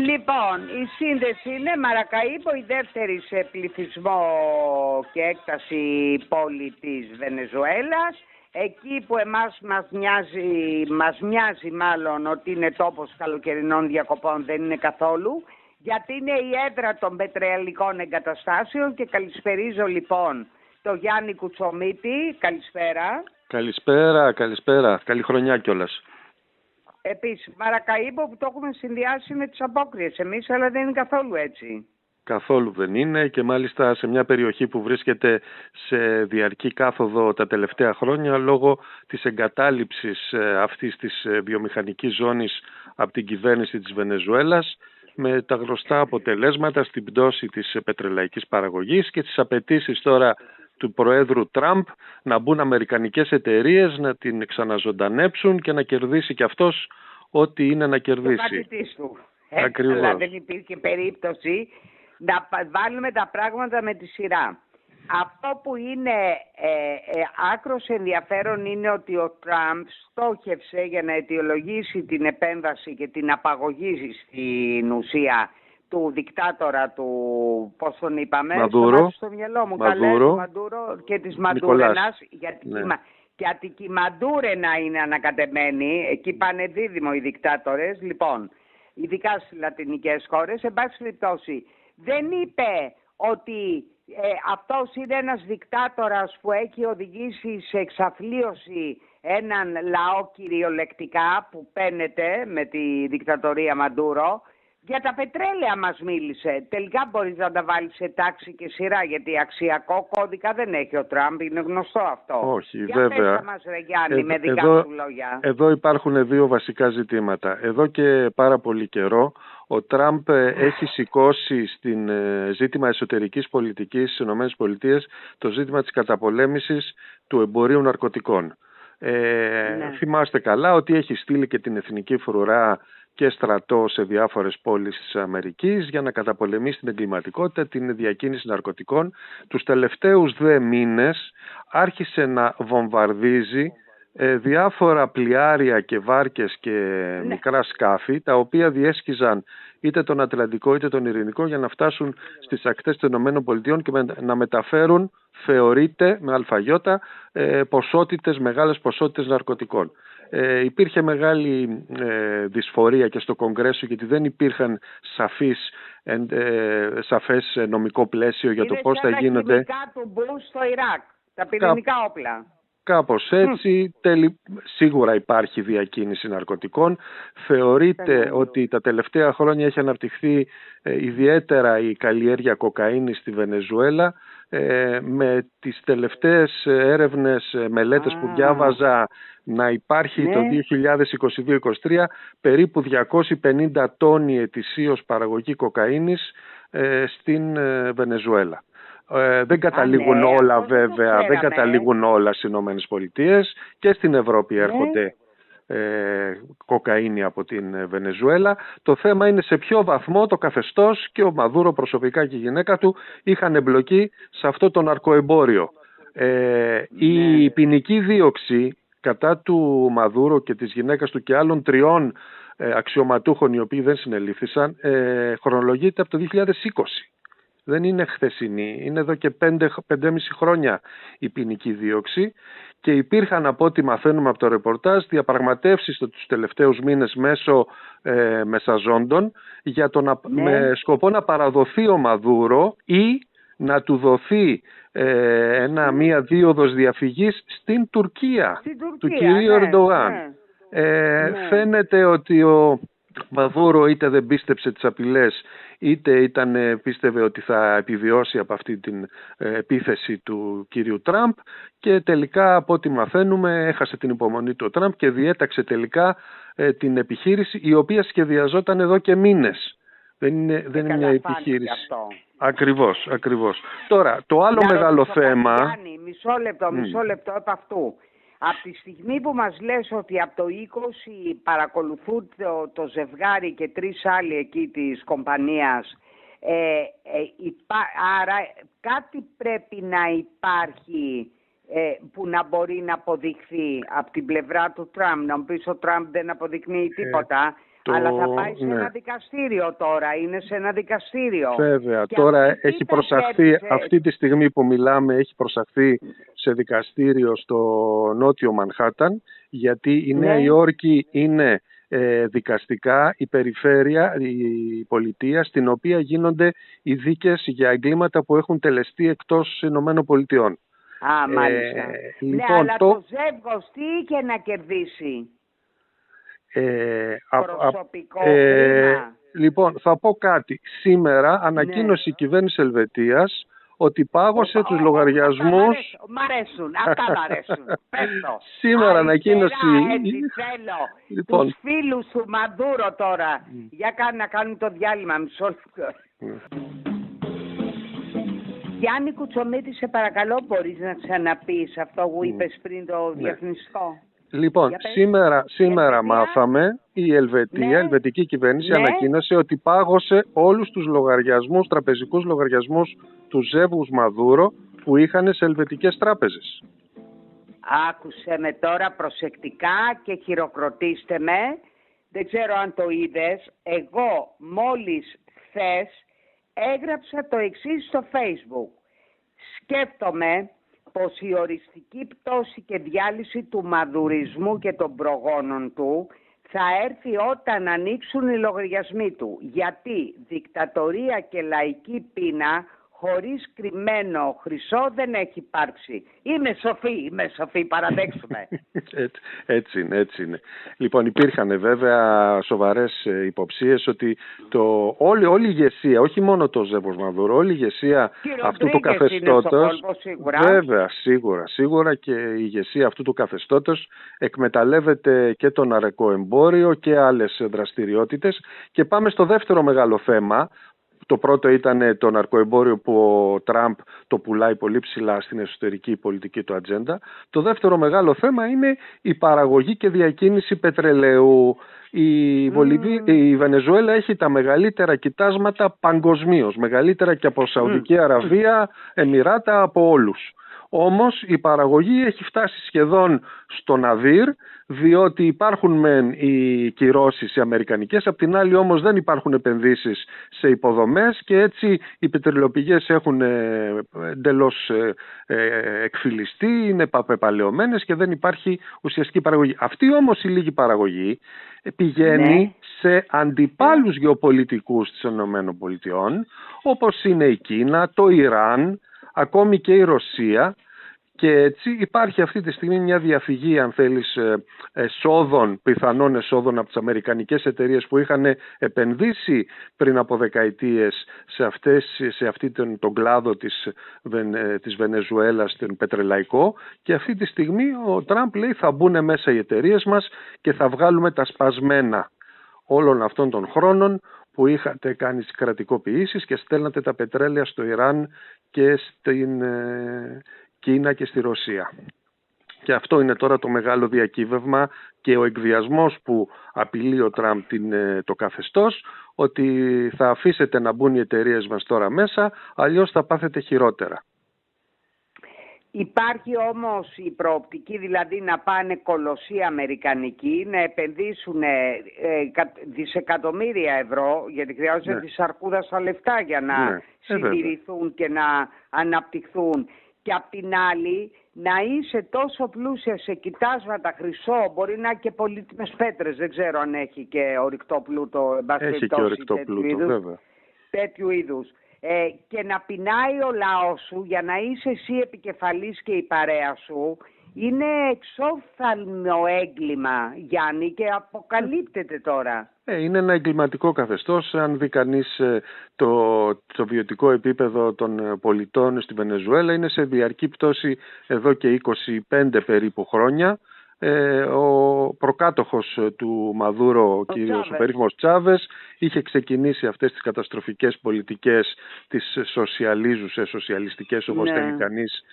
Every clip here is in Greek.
Λοιπόν, η σύνδεση είναι Μαρακαΐμπο, η δεύτερη σε πληθυσμό και έκταση πόλη της Βενεζουέλας. Εκεί που εμάς μας μοιάζει μάλλον ότι είναι τόπος καλοκαιρινών διακοπών, δεν είναι καθόλου, γιατί είναι η έδρα των πετρελαϊκών εγκαταστάσεων. Και καλησπερίζω λοιπόν το Γιάννη Κουτσομίτη. Καλησπέρα. Καλησπέρα. Καλή χρονιά κιόλας. Επίσης, Μαρακαΐμπο που το έχουμε συνδυάσει με τις απόκριες εμείς, αλλά δεν είναι καθόλου έτσι. Καθόλου δεν είναι, και μάλιστα σε μια περιοχή που βρίσκεται σε διαρκή κάθοδο τα τελευταία χρόνια λόγω της εγκατάλειψης αυτής της βιομηχανικής ζώνης από την κυβέρνηση της Βενεζουέλας, με τα γνωστά αποτελέσματα στην πτώση της πετρελαϊκής παραγωγής και τις απαιτήσεις τώρα του Προέδρου Τραμπ να μπουν αμερικανικές εταιρείες, να την ξαναζωντανέψουν και να κερδίσει κι αυτός ό,τι είναι να κερδίσει. Ακριβώς. Αλλά δεν υπήρχε περίπτωση να βάλουμε τα πράγματα με τη σειρά. Αυτό που είναι άκρος ενδιαφέρον είναι ότι ο Τραμπ στόχευσε για να αιτιολογήσει την επέμβαση και την απαγωγή στην ουσία του δικτάτορα του, πώς τον είπαμε, στο μυαλό μου, του Μαντούρο και της Μαντούρενας, γιατί και η Μαντούρενα είναι ανακατεμένη, εκεί πάνε δίδυμο οι δικτάτορες, λοιπόν, ειδικά στις λατινικές χώρες. Εν πάση περιπτώσει, δεν είπε ότι αυτός είναι ένας δικτάτορας που έχει οδηγήσει σε εξαθλίωση έναν λαό κυριολεκτικά που παίνεται με τη δικτατορία Μαντούρο. Για τα πετρέλαια μας μίλησε. Τελικά μπορείς να τα βάλεις σε τάξη και σειρά, γιατί αξιακό κώδικα δεν έχει ο Τραμπ, είναι γνωστό αυτό. Όχι, βέβαια. Πες μας, ρε Γιάννη, με δικά σου λόγια. Εδώ υπάρχουν δύο βασικά ζητήματα. Εδώ και πάρα πολύ καιρό ο Τραμπ έχει σηκώσει στην ζήτημα εσωτερικής πολιτικής στις ΗΠΑ το ζήτημα της καταπολέμησης του εμπορίου ναρκωτικών. Θυμάστε καλά ότι έχει στείλει και την εθνική φρουρά και στρατό σε διάφορες πόλεις της Αμερικής για να καταπολεμήσει την εγκληματικότητα, την διακίνηση ναρκωτικών. Τους τελευταίους 2 μήνες άρχισε να βομβαρδίζει διάφορα πλοιάρια και βάρκες και μικρά σκάφη, τα οποία διέσχιζαν είτε τον Ατλαντικό είτε τον Ειρηνικό για να φτάσουν στις ακτές των ΗΠΑ και να μεταφέρουν, θεωρείται με αλφαγιώτα, μεγάλες ποσότητες ναρκωτικών. Υπήρχε μεγάλη δυσφορία και στο Κογκρέσο, γιατί δεν υπήρχαν σαφές νομικό πλαίσιο για το πώς θα γίνονται. Τα χημικά του Μπούς στο Ιράκ, τα πυρηνικά όπλα. Κάπως έτσι. Σίγουρα υπάρχει διακίνηση ναρκωτικών. Θεωρείται ότι τα τελευταία χρόνια έχει αναπτυχθεί ιδιαίτερα η καλλιέργεια κοκαίνης στη Βενεζουέλα. Με τις τελευταίες μελέτες που διάβαζα, να υπάρχει το 2022-2023 περίπου 250 τόνοι ετησίως παραγωγή κοκαίνης στην Βενεζουέλα. Δεν καταλήγουν όλα βέβαια, δεν καταλήγουν όλα στις Ηνωμένες Πολιτείες, και στην Ευρώπη έρχονται κοκαίνη από την Βενεζουέλα. Το θέμα είναι σε ποιο βαθμό το καθεστώς και ο Μαδούρο προσωπικά και η γυναίκα του είχαν εμπλοκή σε αυτό το ναρκοεμπόριο. Η ποινική δίωξη κατά του Μαδούρο και της γυναίκας του και άλλων 3 αξιωματούχων οι οποίοι δεν συνελήφθησαν χρονολογείται από το 2020. Δεν είναι χθεσινή, είναι εδώ και 5,5 χρόνια η ποινική δίωξη, και υπήρχαν, από ό,τι μαθαίνουμε από το ρεπορτάζ, διαπραγματεύσεις τους τελευταίους μήνες μέσω μεσαζόντων με σκοπό να παραδοθεί ο Μαδούρο ή να του δοθεί μία δίωδος διαφυγής στην Τουρκία του κυρίου Ερντογάν. Φαίνεται ότι ο Μαδούρο είτε δεν πίστεψε τις απειλές, είτε πίστευε ότι θα επιβιώσει από αυτή την επίθεση του κύριου Τραμπ, και τελικά, από ό,τι μαθαίνουμε, έχασε την υπομονή του ο Τραμπ και διέταξε τελικά την επιχείρηση, η οποία σχεδιαζόταν εδώ και μήνες. Δεν είναι μια επιχείρηση. Ακριβώς. Τώρα, το άλλο μεγάλο θέμα... Γιάννη, μισό λεπτό από αυτού. Από τη στιγμή που μας λες ότι από το 20 παρακολουθούν το ζευγάρι και 3 άλλοι εκεί της κομπανίας, άρα κάτι πρέπει να υπάρχει που να μπορεί να αποδειχθεί από την πλευρά του Τραμπ. Να μου πεις ο Τραμπ δεν αποδεικνύει τίποτα. Αλλά θα πάει σε ένα δικαστήριο τώρα, είναι σε ένα δικαστήριο. Βέβαια, και τώρα έχει προσαχθεί, αυτή τη στιγμή που μιλάμε, έχει προσαχθεί σε δικαστήριο στο νότιο Μανχάταν, γιατί η Νέα Υόρκη είναι δικαστικά η περιφέρεια, η πολιτεία, στην οποία γίνονται οι δίκες για εγκλήματα που έχουν τελεστεί εκτός Ηνωμένων Πολιτειών. Μάλιστα. Λοιπόν, αλλά το ζεύγος τι είχε να κερδίσει? Προσωπικό χρήμα. Λοιπόν, θα πω κάτι. Σήμερα ανακοίνωσε η κυβέρνηση Ελβετίας ότι πάγωσε τους λογαριασμούς. Μ' αρέσουν, αυτά μ' αρέσουν. Σήμερα ανακοίνωσε. Έτσι θέλω. Τους φίλους του Μαδούρο τώρα. Για να κάνουν το διάλειμμα, μισό λεπτό. Γιάννη Κουτσομίτη, σε παρακαλώ, μπορείς να ξαναπείς αυτό που είπες πριν το διαφημιστικό? Λοιπόν, σήμερα μάθαμε η ελβετική κυβέρνηση ανακοίνωσε ότι πάγωσε όλους τους λογαριασμούς, τραπεζικούς λογαριασμούς του ζεύγους Μαδούρο που είχαν σε ελβετικές τράπεζες. Άκουσε με τώρα προσεκτικά και χειροκροτήστε με. Δεν ξέρω αν το είδες. Εγώ μόλις χθες έγραψα το εξής στο Facebook. Σκέφτομαι πως η οριστική πτώση και διάλυση του μαδουρισμού και των προγόνων του θα έρθει όταν ανοίξουν οι λογαριασμοί του. Γιατί δικτατορία και λαϊκή πείνα χωρίς κρυμμένο χρυσό δεν έχει υπάρξει. Είμαι σοφή, παραδέξουμε. Έτσι είναι. Λοιπόν, υπήρχαν βέβαια σοβαρές υποψίες ότι όλη η ηγεσία, όχι μόνο το ζεύγος Μαδούρο, όλη η ηγεσία αυτού του καθεστώτος, βέβαια, σίγουρα και η ηγεσία αυτού του καθεστώτος εκμεταλλεύεται και το ναρκοεμπόριο και άλλες δραστηριότητες. Και πάμε στο δεύτερο μεγάλο θέμα. Το πρώτο ήταν το ναρκοεμπόριο που ο Τραμπ το πουλάει πολύ ψηλά στην εσωτερική πολιτική του ατζέντα. Το δεύτερο μεγάλο θέμα είναι η παραγωγή και διακίνηση πετρελαίου. Η Βενεζουέλα έχει τα μεγαλύτερα κοιτάσματα παγκοσμίως, μεγαλύτερα και από Σαουδική Αραβία, Εμιράτα, από όλους. Όμως η παραγωγή έχει φτάσει σχεδόν στο ναδύρ, διότι υπάρχουν μεν οι κυρώσεις οι αμερικανικές, απ' την άλλη όμως δεν υπάρχουν επενδύσεις σε υποδομές και έτσι οι πετρελαιοπηγές έχουν εντελώς εκφυλιστεί, είναι πεπαλαιωμένες και δεν υπάρχει ουσιαστική παραγωγή. Αυτή όμως η λίγη παραγωγή πηγαίνει σε αντιπάλους γεωπολιτικούς των ΗΠΑ, όπως είναι η Κίνα, το Ιράν, ακόμη και η Ρωσία, και έτσι υπάρχει αυτή τη στιγμή μια διαφυγή, αν θέλεις, πιθανών εσόδων από τις αμερικανικές εταιρείες που είχαν επενδύσει πριν από δεκαετίες σε αυτή τον κλάδο της Βενεζουέλας, τον πετρελαϊκό, και αυτή τη στιγμή ο Τραμπ λέει θα μπουν μέσα οι εταιρείες μας και θα βγάλουμε τα σπασμένα όλων αυτών των χρόνων που είχατε κάνει τις κρατικοποιήσεις και στέλνατε τα πετρέλαια στο Ιράν και στην Κίνα και στη Ρωσία. Και αυτό είναι τώρα το μεγάλο διακύβευμα και ο εκβιασμός που απειλεί ο Τραμπ το καθεστώς, ότι θα αφήσετε να μπουν οι εταιρείες μας τώρα μέσα, αλλιώς θα πάθετε χειρότερα. Υπάρχει όμως η προοπτική, δηλαδή να πάνε κολοσσοί αμερικανικοί, να επενδύσουν δισεκατομμύρια ευρώ, γιατί χρειάζονται της αρκούδας τα λεφτά για να συντηρηθούν και να αναπτυχθούν. Και απ' την άλλη να είσαι τόσο πλούσια σε κοιτάσματα χρυσό, μπορεί να και πολύτιμες πέτρες, δεν ξέρω αν έχει και ορυκτό πλούτο, έχει και ορυκτό πλούτο, βέβαια. Τέτοιου είδους. Και να πεινάει ο λαός σου για να είσαι εσύ επικεφαλής και η παρέα σου, είναι εξόφθαλμο έγκλημα, Γιάννη, και αποκαλύπτεται τώρα. Είναι ένα εγκληματικό καθεστώς. Αν δει κανείς το βιωτικό επίπεδο των πολιτών στη Βενεζουέλα, είναι σε διαρκή πτώση εδώ και 25 περίπου χρόνια. Ο προκάτοχος του Μαδούρο, ο περίφημος Τσάβες, είχε ξεκινήσει αυτές τις καταστροφικές πολιτικές, τις σοσιαλιστικές, όπως θέλει κανείς,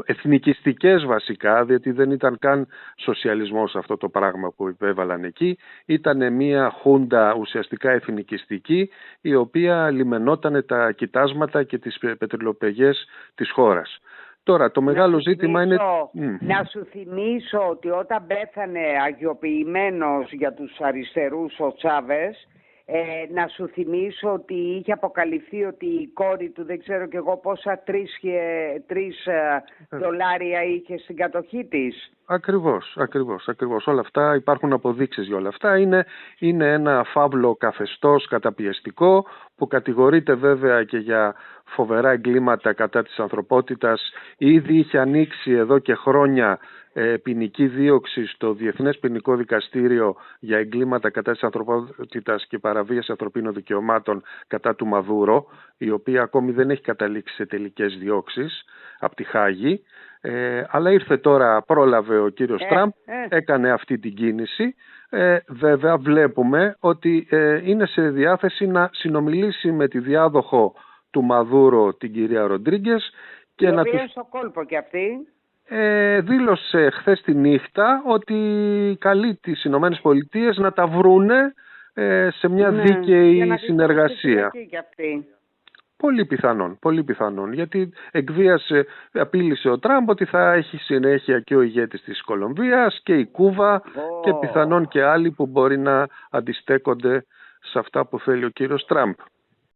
εθνικιστικές βασικά, διότι δεν ήταν καν σοσιαλισμός αυτό το πράγμα που υπέβαλαν εκεί. Ήταν μια χούντα ουσιαστικά εθνικιστική, η οποία λιμενότανε τα κοιτάσματα και τις πετρελαιοπηγές της χώρας. Τώρα το μεγάλο ζήτημα είναι... Να σου θυμίσω ότι όταν πέθανε αγιοποιημένος για τους αριστερούς ο Τσάβες, να σου θυμίσω ότι είχε αποκαλυφθεί ότι η κόρη του, δεν ξέρω κι εγώ πόσα, 3 δολάρια είχε στην κατοχή της. Ακριβώς. Όλα αυτά, υπάρχουν αποδείξεις για όλα αυτά. Είναι ένα φαύλο καθεστώς καταπιεστικό που κατηγορείται βέβαια και για φοβερά εγκλήματα κατά της ανθρωπότητας. Ήδη είχε ανοίξει εδώ και χρόνια ποινική δίωξη στο Διεθνές Ποινικό Δικαστήριο για εγκλήματα κατά της ανθρωπότητας και παραβίαση ανθρωπίνων δικαιωμάτων κατά του Μαδούρο, η οποία ακόμη δεν έχει καταλήξει σε τελικές διώξεις από τη Χάγη. Αλλά ήρθε τώρα, πρόλαβε ο κύριος Τραμπ, έκανε αυτή την κίνηση. Βέβαια βλέπουμε ότι είναι σε διάθεση να συνομιλήσει με τη διάδοχο του Μαδούρο, την κυρία Ροντρίγκες, και η οποία στο κόλπο και αυτή. Δήλωσε χθες τη νύχτα ότι καλεί τις Ηνωμένες Πολιτείες να τα βρούνε σε μια δίκαιη συνεργασία. Πολύ πιθανόν, γιατί απείλησε ο Τραμπ ότι θα έχει συνέχεια και ο ηγέτης της Κολομβίας και η Κούβα και πιθανόν και άλλοι που μπορεί να αντιστέκονται σε αυτά που θέλει ο κύριος Τραμπ.